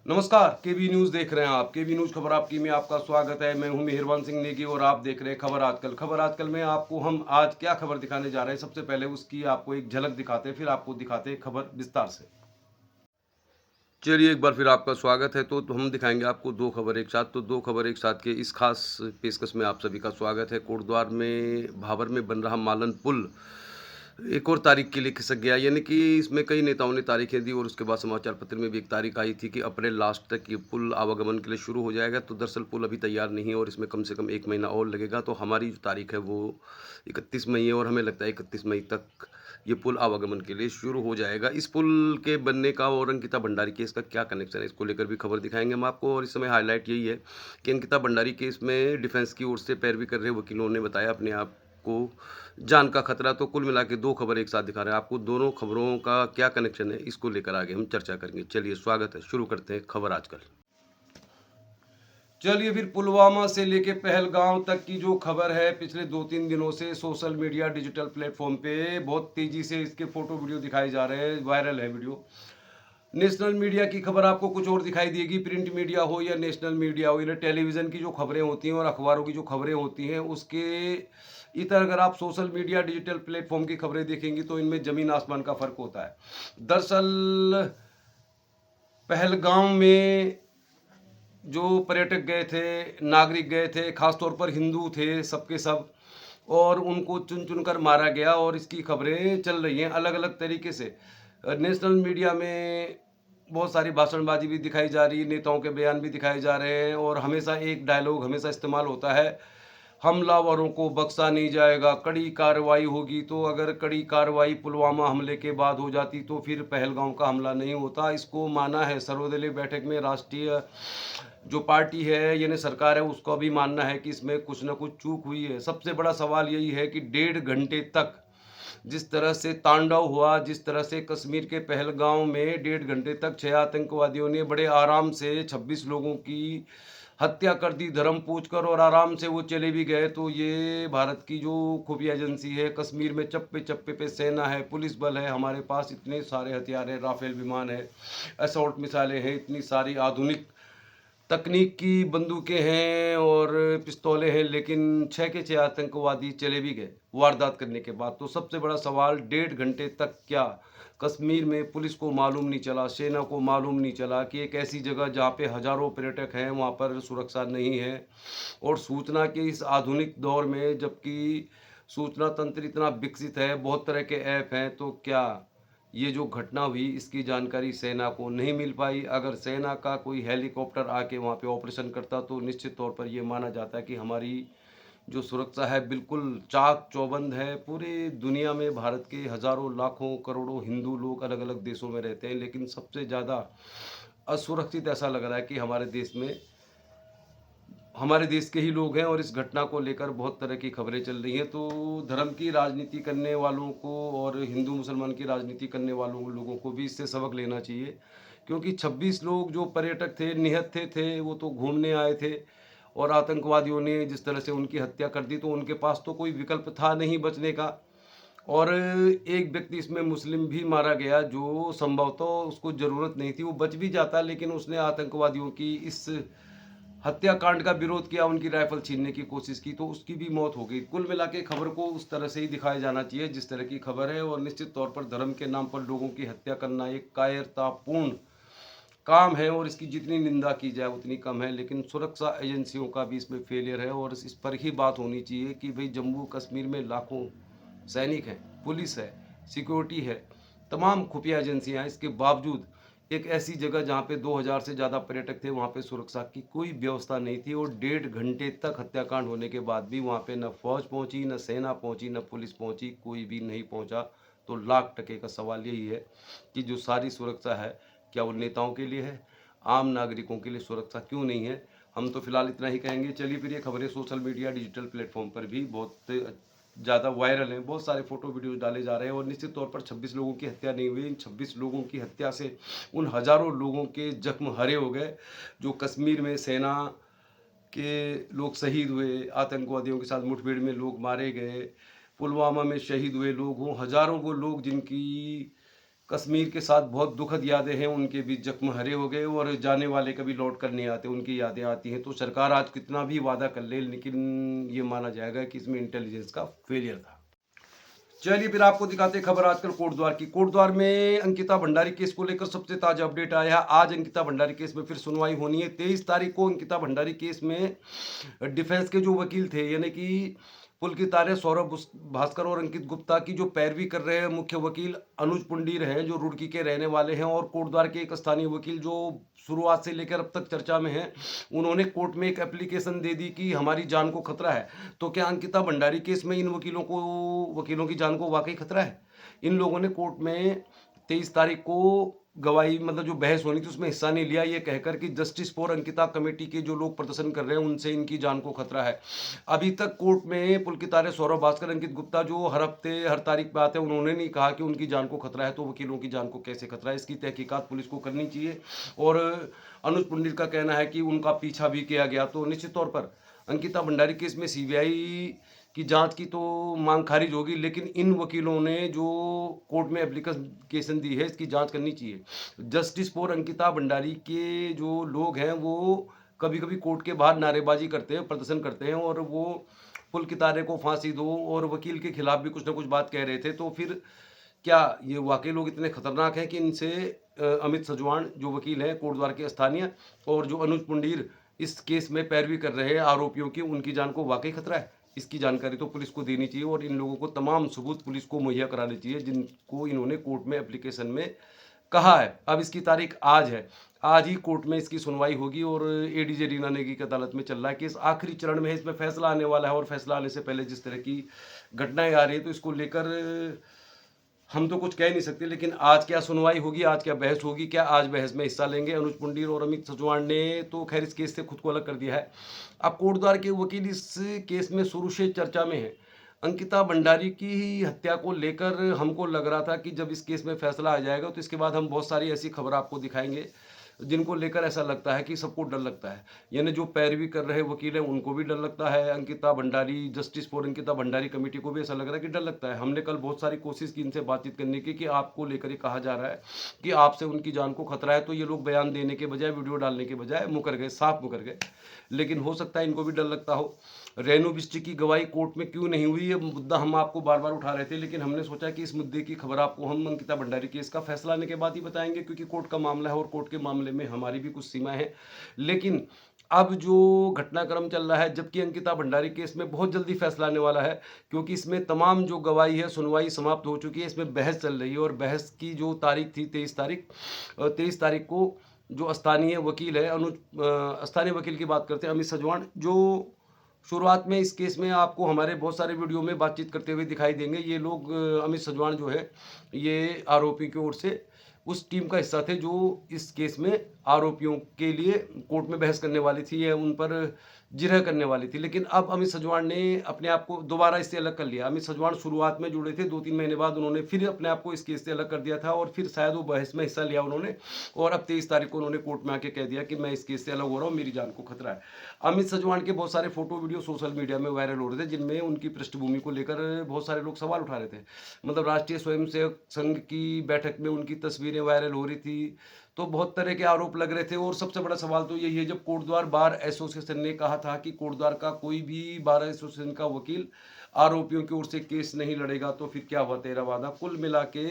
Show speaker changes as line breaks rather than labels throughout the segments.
नमस्कार, केबी न्यूज़ देख रहे हैं आप। केबी न्यूज़ खबर आपकी में आपका स्वागत है। मैं हूं मेहरबान सिंह नेगी और आप देख रहे हैं खबर आजकल। खबर आजकल में आपको हम आज क्या खबर दिखाने जा रहे हैं, सबसे पहले उसकी आपको एक झलक दिखाते हैं, फिर आपको दिखाते हैं खबर विस्तार से। चलिए एक बार फिर आपका स्वागत है। तो हम दिखाएंगे आपको दो खबर एक साथ। तो दो खबर एक साथ के इस खास पेशकश में आप सभी का स्वागत है। कोटद्वार में भाबर में बन रहा मालन पुल एक और तारीख के लिए खिसक गया, यानी कि इसमें कई नेताओं ने तारीखें दी और उसके बाद समाचार पत्र में भी एक तारीख आई थी कि अप्रैल लास्ट तक ये पुल आवागमन के लिए शुरू हो जाएगा। तो दरअसल पुल अभी तैयार नहीं है और इसमें कम से कम 1 महीना और लगेगा। तो हमारी जो तारीख है वो 31 मई है और हमें लगता है 31 मई तक ये पुल आवागमन के लिए शुरू हो जाएगा। इस पुल के बनने का और अंकिता भंडारी केस का क्या कनेक्शन है, इसको लेकर भी खबर दिखाएंगे हम आपको। और इस समय हाईलाइट यही है कि अंकिता भंडारी केस में डिफेंस की ओर से पैरवी कर रहे वकीलों ने बताया अपने आप को जान का खतरा। तो कुल मिला के दो खबर एक साथ दिखा रहे हैं आपको। दोनों खबरों का क्या कनेक्शन है, इसको लेकर आगे हम चर्चा करेंगे। चलिए स्वागत है, शुरू करते हैं खबर आजकल। चलिए फिर पुलवामा से लेके पहलगांव तक की जो खबर है, पिछले 2-3 दिनों से सोशल मीडिया डिजिटल प्लेटफॉर्म पे बहुत तेजी से इसके फोटो वीडियो दिखाए जा रहे हैं, वायरल है वीडियो। नेशनल मीडिया की खबर आपको कुछ और दिखाई देगी, प्रिंट मीडिया हो या नेशनल मीडिया हो या टेलीविज़न की जो खबरें होती हैं और अखबारों की जो खबरें होती हैं, उसके इतर अगर आप सोशल मीडिया डिजिटल प्लेटफॉर्म की खबरें देखेंगी तो इनमें ज़मीन आसमान का फ़र्क होता है। दरअसल पहलगाम में जो पर्यटक गए थे, नागरिक गए थे, खासतौर पर हिंदू थे सबके सब, और उनको चुन चुन कर मारा गया और इसकी खबरें चल रही हैं अलग अलग तरीके से। नेशनल मीडिया में बहुत सारी भाषणबाजी भी दिखाई जा रही है, नेताओं के बयान भी दिखाए जा रहे हैं और हमेशा एक डायलॉग हमेशा इस्तेमाल होता है, हमलावरों को बख्शा नहीं जाएगा, कड़ी कार्रवाई होगी। तो अगर कड़ी कार्रवाई पुलवामा हमले के बाद हो जाती तो फिर पहलगांव का हमला नहीं होता। इसको माना है सर्वदलीय बैठक में, राष्ट्रीय जो पार्टी है यानी सरकार है उसका भी मानना है कि इसमें कुछ ना कुछ चूक हुई है। सबसे बड़ा सवाल यही है कि 1.5 घंटे तक जिस तरह से तांडव हुआ, जिस तरह से कश्मीर के पहलगांव में 1.5 घंटे तक 6 आतंकवादियों ने बड़े आराम से 26 लोगों की हत्या कर दी धर्म पूछकर और आराम से वो चले भी गए। तो ये भारत की जो खुफिया एजेंसी है, कश्मीर में चप्पे चप्पे पे सेना है, पुलिस बल है, हमारे पास इतने सारे हथियार है, राफेल विमान है, असॉल्ट मिसाइलें हैं, इतनी सारी आधुनिक तकनीक की बंदूकें हैं और पिस्तौलें हैं, लेकिन 6 के 6 आतंकवादी चले भी गए वारदात करने के बाद। तो सबसे बड़ा सवाल, 1.5 घंटे तक क्या कश्मीर में पुलिस को मालूम नहीं चला, सेना को मालूम नहीं चला कि एक ऐसी जगह जहाँ पे हजारों पर्यटक हैं वहाँ पर सुरक्षा नहीं है। और सूचना के इस आधुनिक दौर में, जबकि सूचना तंत्र इतना विकसित है, बहुत तरह के ऐप हैं, तो क्या ये जो घटना हुई इसकी जानकारी सेना को नहीं मिल पाई? अगर सेना का कोई हेलीकॉप्टर आके वहाँ पे ऑपरेशन करता तो निश्चित तौर पर ये माना जाता है कि हमारी जो सुरक्षा है बिल्कुल चाक चौबंद है। पूरी दुनिया में भारत के हजारों लाखों करोड़ों हिंदू लोग अलग अलग देशों में रहते हैं, लेकिन सबसे ज़्यादा असुरक्षित ऐसा लग रहा है कि हमारे देश के ही लोग हैं। और इस घटना को लेकर बहुत तरह की खबरें चल रही हैं। तो धर्म की राजनीति करने वालों को और हिंदू मुसलमान की राजनीति करने वालों लोगों को भी इससे सबक लेना चाहिए, क्योंकि 26 लोग जो पर्यटक थे, निहत्थे थे, वो तो घूमने आए थे और आतंकवादियों ने जिस तरह से उनकी हत्या कर दी तो उनके पास तो कोई विकल्प था नहीं बचने का। और एक व्यक्ति इसमें मुस्लिम भी मारा गया जो संभवतः उसको ज़रूरत नहीं थी, वो बच भी जाता, लेकिन उसने आतंकवादियों की इस हत्याकांड का विरोध किया, उनकी राइफल छीनने की कोशिश की, तो उसकी भी मौत हो गई। कुल मिला के खबर को उस तरह से ही दिखाया जाना चाहिए जिस तरह की खबर है। और निश्चित तौर पर धर्म के नाम पर लोगों की हत्या करना एक कायरतापूर्ण काम है और इसकी जितनी निंदा की जाए उतनी कम है। लेकिन सुरक्षा एजेंसियों का भी इसमें फेलियर है और इस पर ही बात होनी चाहिए कि भाई जम्मू कश्मीर में लाखों सैनिक हैं, पुलिस है, सिक्योरिटी है, तमाम खुफिया एजेंसियां हैं, इसके बावजूद एक ऐसी जगह जहां पे 2000 से ज़्यादा पर्यटक थे वहां पे सुरक्षा की कोई व्यवस्था नहीं थी और 1.5 घंटे तक हत्याकांड होने के बाद भी वहां पे न फौज पहुंची, न सेना पहुंची, न पुलिस पहुंची, कोई भी नहीं पहुंचा। तो लाख टके का सवाल यही है कि जो सारी सुरक्षा है क्या वो नेताओं के लिए है, आम नागरिकों के लिए सुरक्षा क्यों नहीं है? हम तो फिलहाल इतना ही कहेंगे। चलिए फिर ये खबरें सोशल मीडिया डिजिटल प्लेटफॉर्म पर भी बहुत ज़्यादा वायरल हैं, बहुत सारे फोटो वीडियो डाले जा रहे हैं और निश्चित तौर पर 26 लोगों की हत्या नहीं हुई। इन 26 लोगों की हत्या से उन हजारों लोगों के जख्म हरे हो गए जो कश्मीर में सेना के लोग शहीद हुए, आतंकवादियों के साथ मुठभेड़ में लोग मारे गए, पुलवामा में शहीद हुए लोग हों, हजारों को लोग जिनकी कश्मीर के साथ बहुत दुखद यादें हैं, उनके बीच जख्म हरे हो गए और जाने वाले कभी लौट कर नहीं आते, उनकी यादें आती हैं। तो सरकार आज कितना भी वादा कर ले, लेकिन ये माना जाएगा कि इसमें इंटेलिजेंस का फेलियर था। चलिए फिर आपको दिखाते हैं खबर आजकल कोटद्वार की। कोटद्वार में अंकिता भंडारी केस को लेकर सबसे ताजा अपडेट आया है। आज अंकिता भंडारी केस में फिर सुनवाई होनी है। 23 तारीख को अंकिता भंडारी केस में डिफेंस के जो वकील थे, यानी कि पुलकित आर्य, सौरभ भास्कर और अंकित गुप्ता की जो पैरवी कर रहे हैं मुख्य वकील अनुज पुंडीर हैं, जो रुड़की के रहने वाले हैं, और कोटद्वार के एक स्थानीय वकील जो शुरुआत से लेकर अब तक चर्चा में हैं, उन्होंने कोर्ट में एक एप्लीकेशन दे दी कि हमारी जान को खतरा है। तो क्या अंकिता भंडारी केस में इन वकीलों की जान को वाकई खतरा है? इन लोगों ने कोर्ट में 23 तारीख को गवाही, मतलब जो बहस होनी थी, उसमें हिस्सा नहीं लिया, ये कहकर कि जस्टिस फॉर अंकिता कमेटी के जो लोग प्रदर्शन कर रहे हैं उनसे इनकी जान को खतरा है। अभी तक कोर्ट में पुलकित आर्य, सौरभ भास्कर, अंकित गुप्ता जो हर हफ्ते हर तारीख पे आते हैं, उन्होंने नहीं कहा कि उनकी जान को खतरा है। तो वकीलों की जान को कैसे खतरा है? इसकी तहकीकात पुलिस को करनी चाहिए। और अनुज पुंडीर का कहना है कि उनका पीछा भी किया गया। तो निश्चित तौर पर अंकिता भंडारी केस में सीबीआई की जांच की तो मांग खारिज होगी, लेकिन इन वकीलों ने जो कोर्ट में एप्लीकेशन दी है, इसकी जांच करनी चाहिए। जस्टिस फॉर अंकिता भंडारी के जो लोग हैं वो कभी कभी कोर्ट के बाहर नारेबाजी करते हैं, प्रदर्शन करते हैं, और वो पुलकित आर्य को फांसी दो और वकील के खिलाफ भी कुछ ना कुछ बात कह रहे थे। तो फिर क्या ये वाकई लोग इतने खतरनाक हैं कि इनसे अमित सजवान जो वकील हैं कोटद्वार के स्थानीय, और जो अनुज पुंडीर इस केस में पैरवी कर रहे हैं आरोपियों की, उनकी जान को वाकई खतरा है? इसकी जानकारी तो पुलिस को देनी चाहिए और इन लोगों को तमाम सबूत पुलिस को मुहैया कराने चाहिए जिनको इन्होंने कोर्ट में एप्लीकेशन में कहा है। अब इसकी तारीख आज है, आज ही कोर्ट में इसकी सुनवाई होगी और एडीजे रीना नेगी की अदालत में चल रहा है। केस आखिरी चरण में है, इसमें फैसला आने वाला है, और फैसला आने से पहले जिस तरह की घटनाएं आ रही है तो इसको लेकर हम तो कुछ कह नहीं सकते। लेकिन आज क्या सुनवाई होगी, आज क्या बहस होगी, क्या आज बहस में हिस्सा लेंगे अनुज पुंडीर और अमित सजवान ने तो खैर इस केस से खुद को अलग कर दिया है। अब कोटद्वार के वकील इस केस में शुरू से चर्चा में है। अंकिता भंडारी की हत्या को लेकर हमको लग रहा था कि जब इस केस में फैसला आ जाएगा तो इसके बाद हम बहुत सारी ऐसी खबर आपको दिखाएंगे जिनको लेकर ऐसा लगता है कि सबको डर लगता है। यानी जो पैरवी कर रहे वकील हैं उनको भी डर लगता है। Ankita Bhandari, justice for Ankita Bhandari committee को भी ऐसा लग रहा है कि डर लगता है। हमने कल बहुत सारी कोशिश की इनसे बातचीत करने की कि आपको लेकर ये कहा जा रहा है कि आपसे उनकी जान को खतरा है, तो ये लोग बयान देने के बजाय, वीडियो डालने के बजाय मुकर गए, साफ मुकर गए। लेकिन हो सकता है इनको भी डर लगता हो। रेणु बिष्ट की गवाही कोर्ट में क्यों नहीं हुई, ये मुद्दा हम आपको बार बार उठा रहे थे, लेकिन हमने सोचा कि इस मुद्दे की खबर आपको हम अंकिता भंडारी केस का फैसला आने के बाद ही बताएंगे, क्योंकि कोर्ट का मामला है और कोर्ट के मामले में हमारी भी कुछ सीमा है। लेकिन अब जो घटनाक्रम चल रहा है, जबकि अंकिता भंडारी केस में बहुत जल्दी फैसला आने वाला है, क्योंकि इसमें तमाम जो गवाही है, सुनवाई समाप्त हो चुकी है, इसमें बहस चल रही है और बहस की जो तारीख थी 23 तारीख को जो स्थानीय वकील है स्थानीय वकील की बात करते हैं अमित सजवान, जो शुरुआत में इस केस में आपको हमारे बहुत सारे वीडियो में बातचीत करते हुए दिखाई देंगे। ये लोग अमित सजवान जो है, ये आरोपी की ओर से उस टीम का हिस्सा थे जो इस केस में आरोपियों के लिए कोर्ट में बहस करने वाली थी या उन पर जिरह करने वाली थी। लेकिन अब अमित सजवान ने अपने आप को दोबारा इससे अलग कर लिया। अमित सजवान शुरुआत में जुड़े थे, 2-3 महीने बाद उन्होंने फिर अपने आप को इस केस से अलग कर दिया था और फिर शायद वो बहस में हिस्सा लिया उन्होंने, और अब 23 तारीख को उन्होंने कोर्ट में आके कह दिया कि मैं इस केस से अलग हो रहा हूँ, मेरी जान को खतरा है। अमित सजवान के बहुत सारे फोटो वीडियो सोशल मीडिया में वायरल हो रहे थे, जिनमें उनकी पृष्ठभूमि को लेकर बहुत सारे लोग सवाल उठा रहे थे। मतलब राष्ट्रीय स्वयंसेवक संघ की बैठक में उनकी तस्वीरें वायरल हो रही थी, तो बहुत तरह के आरोप लग रहे थे। और सबसे बड़ा सवाल तो यही है, जब कोटद्वार बार एसोसिएशन ने कहा था कि कोटद्वार का कोई भी बार एसोसिएशन का वकील आरोपियों की ओर से केस नहीं लड़ेगा, तो फिर क्या हुआ तेरा वादा? कुल मिला के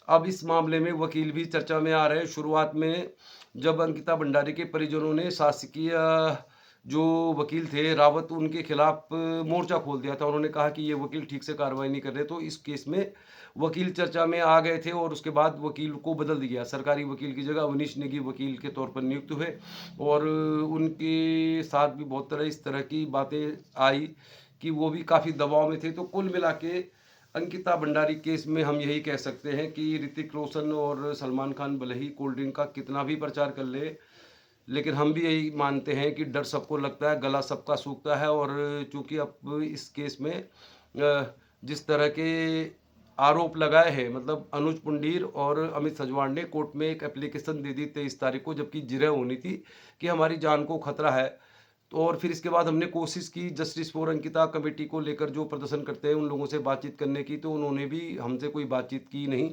अब इस मामले में वकील भी चर्चा में आ रहे हैं। शुरुआत में जब अंकिता भंडारी के परिजनों ने शासकीय जो वकील थे रावत, उनके खिलाफ मोर्चा खोल दिया था, उन्होंने कहा कि ये वकील ठीक से कार्रवाई नहीं कर रहे, तो इस केस में वकील चर्चा में आ गए थे और उसके बाद वकील को बदल दिया। सरकारी वकील की जगह अवनीश नेगी वकील के तौर पर नियुक्त हुए और उनके साथ भी बहुत तरह इस तरह की बातें आई कि वो भी काफ़ी दबाव में थे। तो कुल मिला के अंकिता भंडारी केस में हम यही कह सकते हैं कि ऋतिक रोशन और सलमान खान भले ही कोल्ड ड्रिंक का कितना भी प्रचार कर ले, लेकिन हम भी यही मानते हैं कि डर सबको लगता है, गला सबका सूखता है। और चूंकि अब इस केस में जिस तरह के आरोप लगाए हैं, मतलब अनुज पुंडीर और अमित सजवान ने कोर्ट में एक एप्लीकेशन दे दी 23 तारीख को, जबकि जिरह होनी थी कि हमारी जान को खतरा है। तो और फिर इसके बाद हमने कोशिश की जस्टिस फॉर अंकिता कमेटी को लेकर जो प्रदर्शन करते हैं उन लोगों से बातचीत करने की, तो उन्होंने भी हमसे कोई बातचीत की नहीं।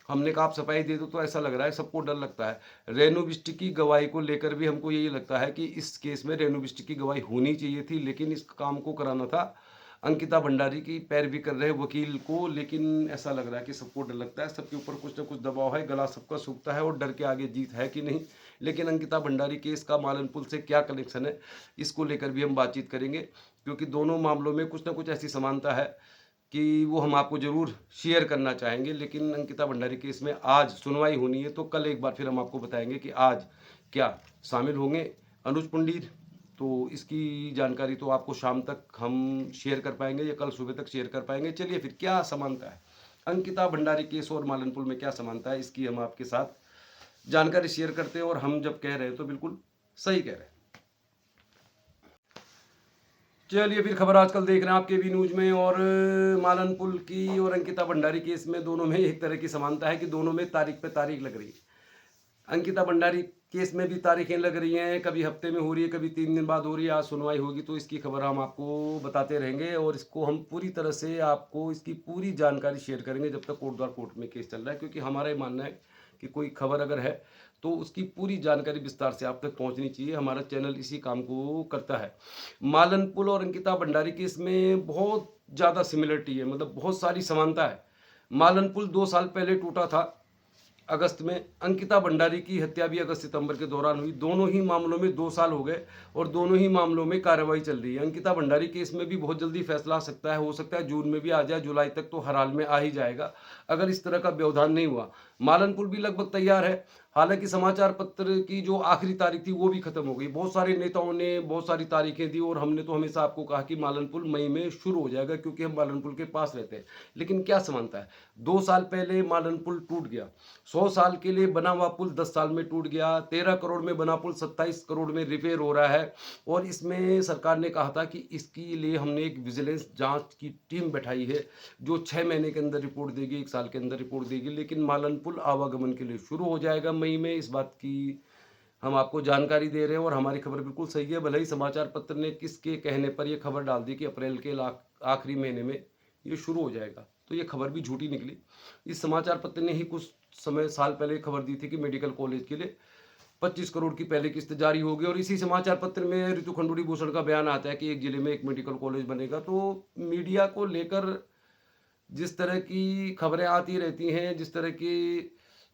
हमने कहा आप सफाई दे दो, तो ऐसा लग रहा है सबको डर लगता है। रेणु बिष्ट की गवाही को लेकर भी हमको यही लगता है कि इस केस में रेणु बिष्ट की गवाही होनी चाहिए थी, लेकिन इस काम को कराना था अंकिता भंडारी की पैरवी कर रहे वकील को। लेकिन ऐसा लग रहा है कि सबको डर लगता है, सबके ऊपर कुछ ना कुछ दबाव है, गला सबका सूखता है और डर के आगे जीत है कि नहीं। लेकिन अंकिता भंडारी केस का मालन पुल से क्या कनेक्शन है, इसको लेकर भी हम बातचीत करेंगे, क्योंकि दोनों मामलों में कुछ ना कुछ ऐसी समानता है कि वो हम आपको ज़रूर शेयर करना चाहेंगे। लेकिन अंकिता भंडारी केस में आज सुनवाई होनी है, तो कल एक बार फिर हम आपको बताएंगे कि आज क्या शामिल होंगे अनुज पुंडीर। तो इसकी जानकारी तो आपको शाम तक हम शेयर कर पाएंगे या कल सुबह तक शेयर कर पाएंगे। चलिए फिर क्या समानता है अंकिता भंडारी केस और मालनपुल में, क्या समानता है, इसकी हम आपके साथ जानकारी शेयर करते हैं। और हम जब कह रहे हैं तो बिल्कुल सही कह रहे हैं। चलिए फिर खबर आजकल देख रहे हैं आपके भी न्यूज में, और मालनपुल की और अंकिता भंडारी केस में दोनों में एक तरह की समानता है कि दोनों में तारीख पे तारीख लग रही है। अंकिता भंडारी केस में भी तारीखें लग रही हैं, कभी हफ्ते में हो रही है, कभी 3 दिन बाद हो रही है। आज सुनवाई होगी तो इसकी खबर हम आपको बताते रहेंगे, और इसको हम पूरी तरह से आपको इसकी पूरी जानकारी शेयर करेंगे जब तक कोर्ट द्वार कोर्ट में केस चल रहा है। क्योंकि हमारा ये मानना है कि कोई खबर अगर है तो उसकी पूरी जानकारी विस्तार से आप तक पहुंचनी चाहिए। हमारा चैनल इसी काम को करता है। मालनपुल और अंकिता भंडारी केस में बहुत ज़्यादा सिमिलरिटी है, मतलब बहुत सारी समानता है। मालनपुल 2 साल पहले टूटा था अगस्त में, अंकिता भंडारी की हत्या भी अगस्त सितंबर के दौरान हुई। दोनों ही मामलों में 2 साल हो गए और दोनों ही मामलों में कार्रवाई चल रही है। अंकिता भंडारी केस में भी बहुत जल्दी फैसला आ सकता है, हो सकता है जून में भी आ जाए, जुलाई तक तो हर हाल में आ ही जाएगा अगर इस तरह का व्यवधान नहीं हुआ। मालनपुल भी लगभग तैयार है, हालांकि समाचार पत्र की जो आखिरी तारीख थी वो भी खत्म हो गई। बहुत सारे नेताओं ने बहुत सारी तारीखें दी और हमने तो हमेशा आपको कहा कि मालनपुल मई में शुरू हो जाएगा, क्योंकि हम मालनपुल के पास रहते हैं। लेकिन क्या समानता है, 2 साल पहले मालनपुल टूट गया, 100 साल के लिए बना हुआ पुल 10 साल में टूट गया, 13 करोड़ में बना पुल 27 करोड़ में रिपेयर हो रहा है। और इसमें सरकार ने कहा था कि इसके लिए हमने एक विजिलेंस जांच की टीम बैठाई है जो 6 महीने के अंदर रिपोर्ट देगी, 1 साल के अंदर रिपोर्ट देगी। लेकिन मालनपुल आवागमन के लिए शुरू हो जाएगा मई में, इस बात की हम आपको जानकारी दे रहे हैं। और हमारी खबर बिल्कुल सही है, भले ही समाचार पत्र ने किसके कहने पर यह खबर डाल दी कि अप्रैल के आखिरी महीने में ये शुरू हो जाएगा, तो ये खबर भी झूठी निकली। इस समाचार पत्र ने ही कुछ साल पहले खबर दी थी कि मेडिकल कॉलेज के लिए 25 करोड़ की पहले किस्त जारी होगी, और इसी समाचार पत्र में ऋतु खंडूड़ी भूषण का बयान आता है कि एक जिले में एक मेडिकल कॉलेज बनेगा। तो मीडिया को लेकर जिस तरह की खबरें आती रहती हैं, जिस तरह की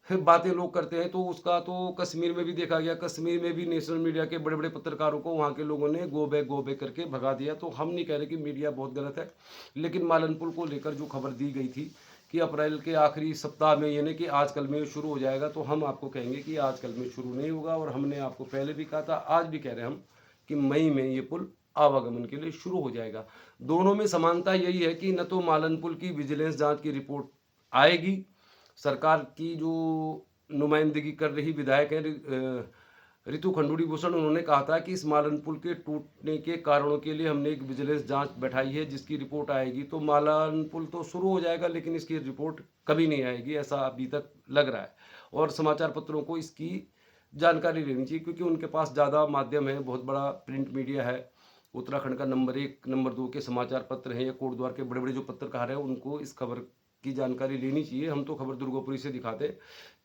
बातें लोग करते हैं, तो उसका तो कश्मीर में भी देखा गया। कश्मीर में भी नेशनल मीडिया के बड़े बड़े पत्रकारों को वहाँ के लोगों ने गो बैक करके भगा दिया। तो हम नहीं कह रहे कि मीडिया बहुत गलत है, लेकिन मालनपुल को लेकर जो खबर दी गई थी कि अप्रैल के आखिरी सप्ताह में, यानी कि आजकल में शुरू हो जाएगा, तो हम आपको कहेंगे कि आजकल में शुरू नहीं होगा। और हमने आपको पहले भी कहा था, आज भी कह रहे हैं हम, कि मई में ये पुल आवागमन के लिए शुरू हो जाएगा। दोनों में समानता यही है कि न तो मालनपुल की विजिलेंस जांच की रिपोर्ट आएगी, सरकार की जो नुमाइंदगी कर रही विधायक हैं ऋतु खंडूड़ी भूषण, उन्होंने कहा था कि इस मालनपुल के टूटने के कारणों के लिए हमने एक विजिलेंस जांच बैठाई है जिसकी रिपोर्ट आएगी तो मालनपुल तो शुरू हो जाएगा, लेकिन इसकी रिपोर्ट कभी नहीं आएगी, ऐसा अभी तक लग रहा है। और समाचार पत्रों को इसकी जानकारी लेनी चाहिए, क्योंकि उनके पास ज़्यादा माध्यम है, बहुत बड़ा प्रिंट मीडिया है। उत्तराखंड का नंबर 1 नंबर 2 के समाचार पत्र हैं या कोटद्वार के बड़े बड़े जो पत्रकार हैं, उनको इस खबर की जानकारी लेनी चाहिए। हम तो खबर दुर्गापुरी से दिखाते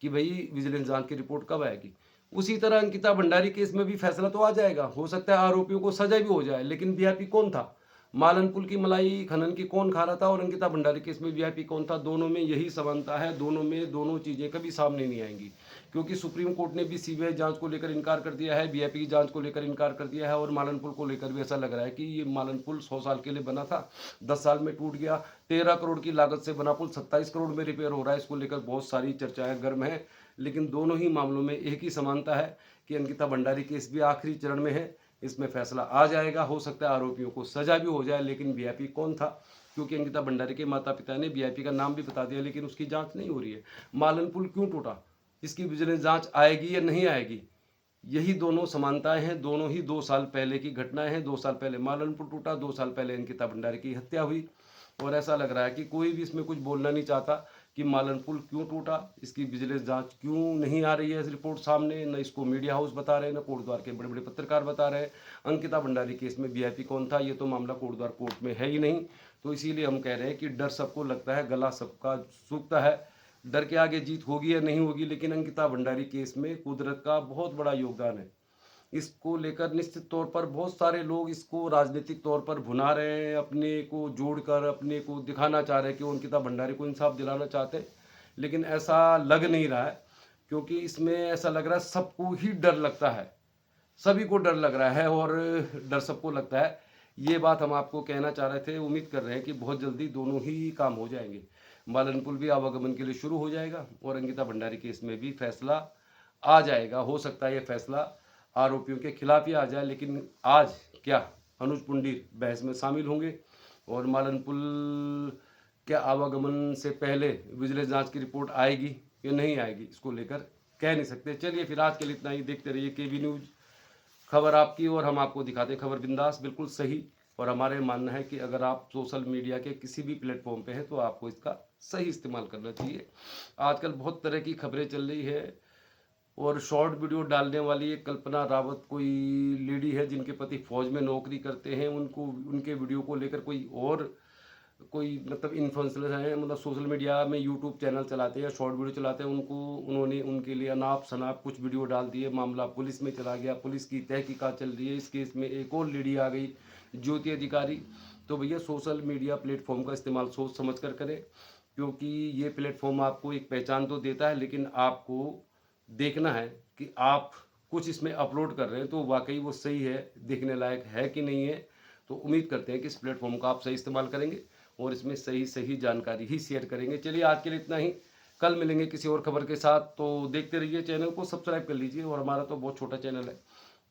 कि भाई विजिलेंस जांच की रिपोर्ट कब आएगी। उसी तरह अंकिता भंडारी केस में भी फैसला तो आ जाएगा, हो सकता है आरोपियों को सजा भी हो जाए, लेकिन वीआईपी कौन था, मालनपुल की मलाई खनन की कौन खा रहा था, और अंकिता भंडारी केस में वीआईपी कौन था। दोनों में यही समानता है, दोनों में दोनों चीजें कभी सामने नहीं आएंगी, क्योंकि सुप्रीम कोर्ट ने भी सीबीआई जांच को लेकर इनकार कर दिया है, वीआईपी की जांच को लेकर इनकार कर दिया है, और मालनपुल को लेकर भी ऐसा लग रहा है कि ये मालनपुल 100 साल के लिए बना था, 10 साल में टूट गया। 13 करोड़ की लागत से बना पुल 27 करोड़ में रिपेयर हो रहा है। इसको लेकर बहुत सारी चर्चाएं गर्म है, लेकिन दोनों ही मामलों में एक ही समानता है कि अंकिता भंडारी केस भी आखिरी चरण में है, इसमें फैसला आ जाएगा। हो सकता है आरोपियों को सजा भी हो जाए, लेकिन वीआईपी कौन था, क्योंकि अंकिता भंडारी के माता पिता ने वीआईपी का नाम भी बता दिया, लेकिन उसकी जांच नहीं हो रही है। मालनपुल क्यों टूटा, इसकी विजिलेंस जांच आएगी या नहीं आएगी, यही दोनों समानताएं हैं। दोनों ही 2 साल पहले की घटनाएं हैं। 2 साल पहले मालनपुल टूटा, 2 साल पहले अंकिता भंडारी की हत्या हुई, और ऐसा लग रहा है कि कोई भी इसमें कुछ बोलना नहीं चाहता कि मालनपुल क्यों टूटा, इसकी विजिलेंस जांच क्यों नहीं आ रही है इस रिपोर्ट सामने, न इसको मीडिया हाउस बता रहे हैं, न कोटद्वार के बड़े बड़े पत्रकार बता रहे हैं। अंकिता भंडारी केस में वीआईपी कौन था, ये तो मामला कोटद्वार कोर्ट में है ही नहीं। तो इसीलिए हम कह रहे हैं कि डर सबको लगता है, गला सबका सूखता है, डर के आगे जीत होगी या नहीं होगी, लेकिन अंकिता भंडारी केस में कुदरत का बहुत बड़ा योगदान है। इसको लेकर निश्चित तौर पर बहुत सारे लोग इसको राजनीतिक तौर पर भुना रहे हैं, अपने को जोड़कर अपने को दिखाना चाह रहे हैं कि वो अंकिता भंडारी को इंसाफ दिलाना चाहते हैं, लेकिन ऐसा लग नहीं रहा है, क्योंकि इसमें ऐसा लग रहा है सबको ही डर लगता है, सभी को डर लग रहा है और डर सबको लगता है। ये बात हम आपको कहना चाह रहे थे। उम्मीद कर रहे हैं कि बहुत जल्दी दोनों ही काम हो जाएंगे। मालन पुल भी आवागमन के लिए शुरू हो जाएगा और अंकिता भंडारी केस में भी फैसला आ जाएगा। हो सकता है ये फैसला आरोपियों के खिलाफ ही आ जाए, लेकिन आज क्या अनुज पुंडीर बहस में शामिल होंगे और मालन पुल के आवागमन से पहले विजिलेंस जांच की रिपोर्ट आएगी या नहीं आएगी, इसको लेकर कह नहीं सकते। चलिए फिर आज के लिए इतना ही। देखते रहिए केबी न्यूज़, खबर आपकी और हम आपको दिखाते हैं खबर बिंदास, बिल्कुल सही। और हमारे मानना है कि अगर आप सोशल मीडिया के किसी भी प्लेटफॉर्म पे हैं तो आपको इसका सही इस्तेमाल करना चाहिए। आजकल बहुत तरह की खबरें चल रही है और शॉर्ट वीडियो डालने वाली एक कल्पना रावत कोई लेडी है जिनके पति फौज में नौकरी करते हैं, उनको उनके वीडियो को लेकर कोई मतलब इन्फ्लुएंसर हैं, मतलब सोशल मीडिया में यूट्यूब चैनल चलाते हैं, शॉर्ट वीडियो चलाते हैं, उन्होंने उनके लिए अनाप शनाप कुछ वीडियो डाल दिए। मामला पुलिस में चला गया, पुलिस की तहकीकात चल रही है। इस केस में एक और लेडी आ गई, ज्योति अधिकारी। तो भैया सोशल मीडिया प्लेटफॉर्म का इस्तेमाल सोच समझ कर करें, क्योंकि ये प्लेटफॉर्म आपको एक पहचान तो देता है, लेकिन आपको देखना है कि आप कुछ इसमें अपलोड कर रहे हैं तो वाकई वो सही है, देखने लायक है कि नहीं है। तो उम्मीद करते हैं कि इस प्लेटफॉर्म का आप सही इस्तेमाल करेंगे और इसमें सही जानकारी ही शेयर करेंगे। चलिए आज के लिए इतना ही, कल मिलेंगे किसी और खबर के साथ। तो देखते रहिए, चैनल को सब्सक्राइब कर लीजिए। और हमारा तो बहुत छोटा चैनल है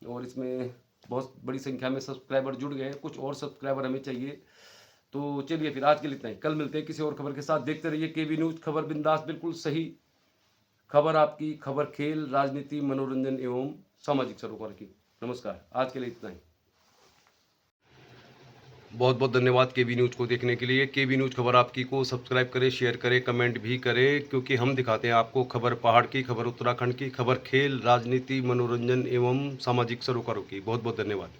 और इसमें बहुत बड़ी संख्या में सब्सक्राइबर जुड़ गए हैं, कुछ और सब्सक्राइबर हमें चाहिए। तो चलिए फिर आज के लिए इतना ही, कल मिलते हैं किसी और खबर के साथ। देखते रहिए केबी न्यूज़, खबर बिंदास, बिल्कुल सही खबर आपकी, खबर खेल, राजनीति, मनोरंजन एवं सामाजिक सरोकार की। नमस्कार, आज के लिए इतना ही। बहुत बहुत धन्यवाद केबी न्यूज़ को देखने के लिए। केबी न्यूज़ खबर आपकी को सब्सक्राइब करें, शेयर करें, कमेंट भी करें, क्योंकि हम दिखाते हैं आपको खबर पहाड़ की, खबर उत्तराखंड की, खबर खेल, राजनीति, मनोरंजन एवं सामाजिक सरोकारों की। बहुत बहुत धन्यवाद।